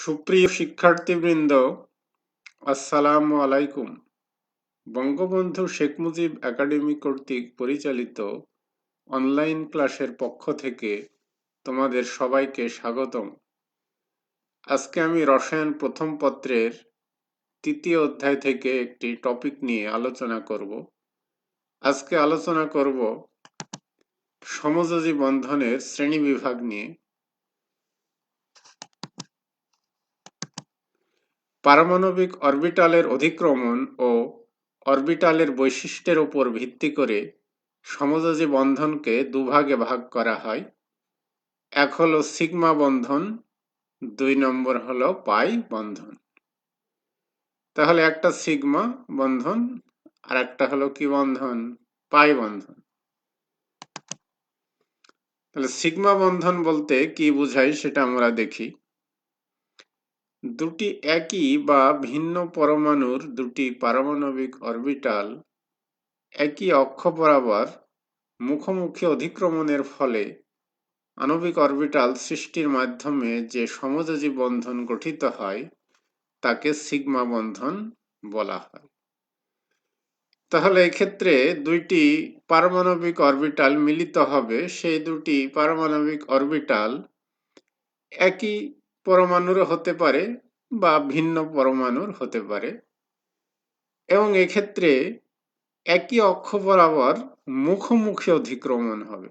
সুপ্রিয় শিক্ষার্থীবৃন্দ, আসসালামু আলাইকুম। বঙ্গবন্ধু শেখ মুজিব একাডেমি কর্তৃক পরিচালিত অনলাইন ক্লাসের পক্ষ থেকে তোমাদের সবাইকে স্বাগতম। আজকে আমি রসায়ন প্রথম পত্রের তৃতীয় অধ্যায় থেকে একটি টপিক নিয়ে আলোচনা করব। আজকে আলোচনা করব সমযোজী বন্ধনের শ্রেণীবিভাগ নিয়ে। পারমাণবিক অরবিটালের অধিক্রমণ ও অরবিটালের বৈশিষ্ট্যের উপর ভিত্তি করে সমযোজী বন্ধনকে দুভাগে ভাগ করা হয়। এক হলো সিগমা বন্ধন, 2 নম্বর হলো পাই বন্ধন। তাহলে একটা সিগমা বন্ধন আর একটা হলো কি বন্ধন? পাই বন্ধন। তাহলে সিগমা বন্ধন বলতে কি বোঝায় সেটা আমরা দেখি। দুটি একই বা ভিন্ন পরমাণুর দুটি পারমাণবিক অরবিটাল একই অক্ষ বরাবর মুখোমুখি অধিক্রমণের ফলে আণবিক অরবিটাল সৃষ্টির মাধ্যমে যে সমযোজী বন্ধন গঠিত হয় তাকে সিগমা বন্ধন বলা হয়। তাহলে এক্ষেত্রে দুইটি পারমাণবিক অরবিটাল মিলিত হবে, সেই দুটি পারমাণবিক অরবিটাল একই পরমাণুর হতে পারে বা ভিন্ন পরমাণুর হতে পারে, এবং এক্ষেত্রে একই অক্ষ বরাবর মুখোমুখি অধিক্রমণ হবে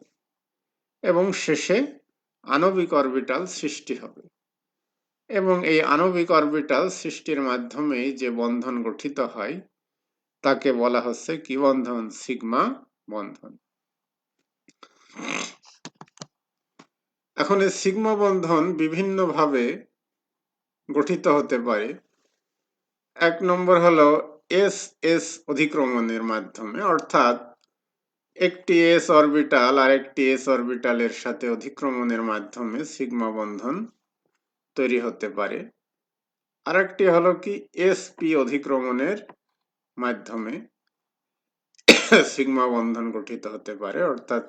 এবং শেষে আণবিক অরবিটাল সৃষ্টি হবে। এবং এই আণবিক অরবিটাল সৃষ্টির মাধ্যমে যে বন্ধন গঠিত হয় তাকে বলা হচ্ছে কি বন্ধন? সিগমা বন্ধন। এখন এই সিগমা বন্ধন বিভিন্নভাবে গঠিত হতে পারে। এক নম্বর হলো এস এস অধিক্রমণের মাধ্যমে, অর্থাৎ একটি এস অরবিটাল আর একটি এস অরবিটালের সাথে অধিক্রমণের মাধ্যমে সিগমা বন্ধন তৈরি হতে পারে। আরেকটি হলো কি এসপি অধিক্রমণের মাধ্যমে সিগমা বন্ধন গঠিত হতে পারে, অর্থাৎ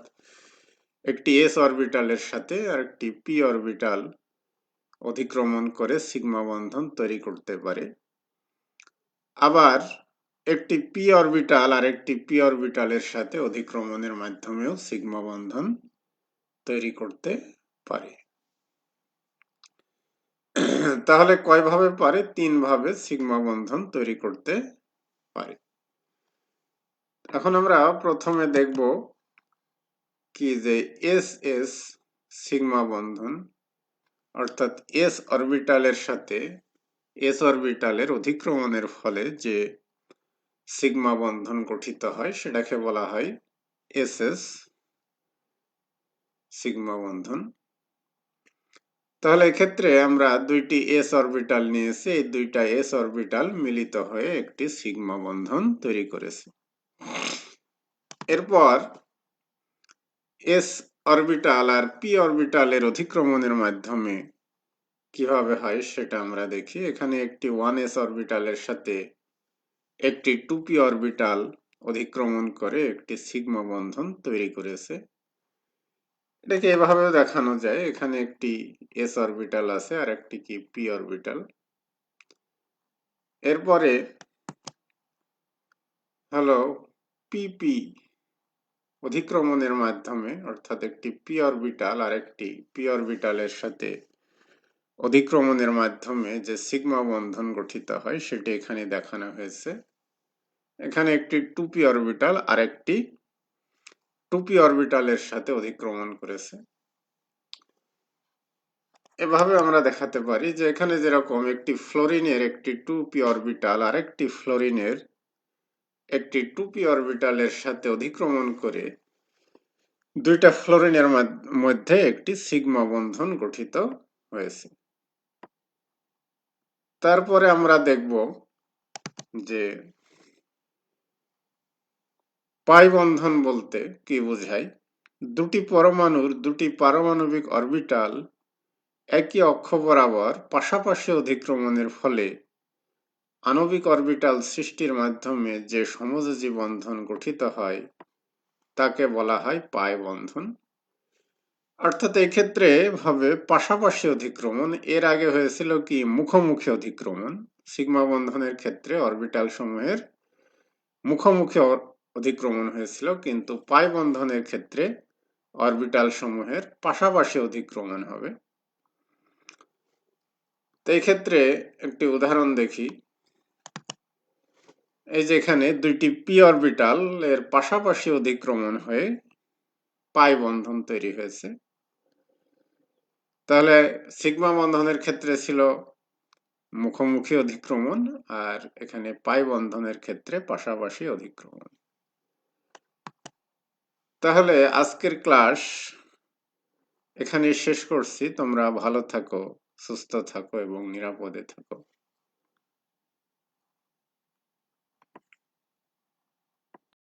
একটি এস অরবিটালের সাথে আরেকটি পি অরবিটাল অধিক্রমণ করে সিগমা বন্ধন তৈরি করতে পারে। আবার একটি পি অরবিটাল আর একটি পি অরবিটালের সাথে অধিক্রমণের মাধ্যমেও সিগমা বন্ধন তৈরি করতে পারে। তাহলে কয়ভাবে পারে? 3 ভাবে সিগমা বন্ধন তৈরি করতে পারে। এখন আমরা প্রথমে দেখব কি যে এস এস সিগমা বন্ধন, অর্থাৎ এস অরবিটালের সাথে এস অরবিটালের অধিক্রমণের ফলে যে সিগমা বন্ধন গঠিত হয় সেটাকে বলা হয় এস এস সিগমা বন্ধন। তাহলে এক্ষেত্রে আমরা দুইটি এস অরবিটাল নিয়েছি, এই দুইটা এস অরবিটাল মিলিত হয়ে একটি সিগমা বন্ধন তৈরি করেছে। এরপর এস অরবিটাল আর পি অরবিটালের অধিক্রমণের মাধ্যমে কিভাবে হয় সেটা আমরা দেখি। এখানে একটি 1s অরবিটালের সাথে একটি 2p অরবিটাল অধিক্রমণ করে একটি সিগমা বন্ধন তৈরি করেছে। এটাকে এভাবে দেখানো যায়, এখানে একটি s অরবিটাল আছে আর একটি কি p অরবিটাল। এরপরে হলো pp অধিক্রমণের মাধ্যমে, অর্থাৎ একটি p অরবিটাল আর একটি p অরবিটালের সাথে অধিক্রমণের মাধ্যমে যে সিগমা বন্ধন গঠিত হয় সেটি এখানে দেখানো হয়েছে। এখানে একটি 2p অরবিটাল আর একটি 2p অরবিটালের সাথে অধিক্রমণ করেছে। এভাবে আমরা দেখাতে পারি যে এখানে যেরকম একটি ফ্লোরিনের একটি 2p অরবিটাল আর একটি ফ্লোরিনের একটি 2p অরবিটালের সাথে অধিক্রমণ করে দুইটা ফ্লোরিনের মধ্যে একটি সিগমা বন্ধন গঠিত হয়েছে। তারপরে আমরা দেখব যে পাই বন্ধন বলতে কি বোঝায়। দুটি পরমাণুর দুটি পারমাণবিক অরবিটাল একই অক্ষ বরাবর পাশাপাশি অধিক্রমণের ফলে আণবিক অরবিটাল সৃষ্টির মাধ্যমে যে সমযোজী বন্ধন গঠিত হয় তাকে বলা হয় পাই বন্ধন। অর্থাৎ এই ক্ষেত্রে হবে পাশাপাশি অধিক্রমণ। এর আগে হয়েছিল কি মুখোমুখি অধিক্রমণ। সিগমা বন্ধনের ক্ষেত্রে অরবিটাল সমূহের মুখোমুখি অধিক্রমণ হয়েছিল, কিন্তু পাই বন্ধনের ক্ষেত্রে অরবিটাল সমূহের পাশাপাশি অধিক্রমণ হবে। তো এই ক্ষেত্রে একটি উদাহরণ দেখি। এই যে এখানে দুইটি পি অরবিটাল এর পাশাপাশি অধিক্রমণ হয়ে পাই বন্ধন তৈরি হয়েছে। তাহলে সিগমা বন্ধনের ক্ষেত্রে ছিল মুখোমুখি অধিক্রমণ, আর এখানে পাই বন্ধনের ক্ষেত্রে পাশাপাশি অধিক্রমণ। তাহলে আজকের ক্লাস এখানে শেষ করছি। তোমরা ভালো থাকো, সুস্থ থাকো এবং নিরাপদে থাকো।